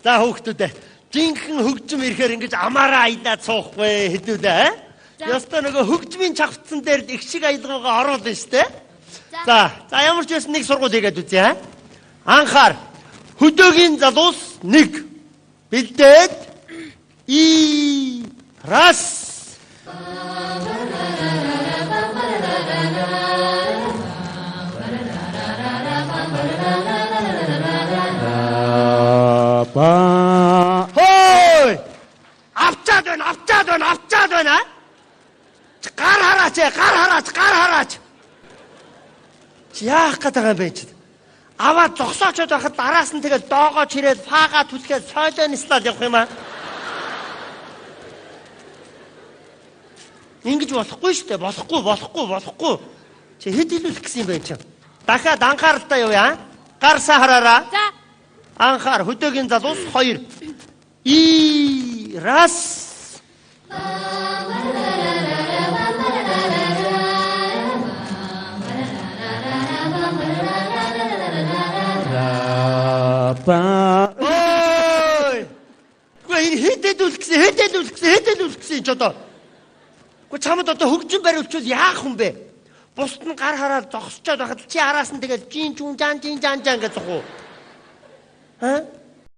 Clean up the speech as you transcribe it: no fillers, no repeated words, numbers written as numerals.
За хүүхдүүд жинхэнэ хөгжим ирэхээр ингэж амаараа айдаад суухгүй хэдүүдээ. Ястаа нөгөө хөгжмийн чавцсан дээр их шиг аялгаагаа оруулна штэ. За ямар ч байсан нэг сургууль хийгээд үзье. Анхаар хөдөөгийн залуус 1 бэлдээд раз хой авчаад байна. Гар хараач. Яах гэдэг юм бэ чи? Аваад зогсоочод байхад араас нь тэгээд доогоо чирээд фаага түлхээд сойлонислаад явах юм аа. Ингэж болохгүй шүү дээ. Болохгүй. Чи хэд хэлүүлэх гэсэн юм бэ чи? Дахиад анхааралтай явъя. Гарсаа хараараа. За. Анхаар хөдөөгийн залуус 2. Раз. Ой! Гүн хэдэдүүлэх гэсэн ч одоо. Гүн чамд одоо хөгжим бариулчвал яах юм бэ? Бусд нь гар хараад зогсчоод байхад чи араас нь тэгээд жин жан гэж зогоо.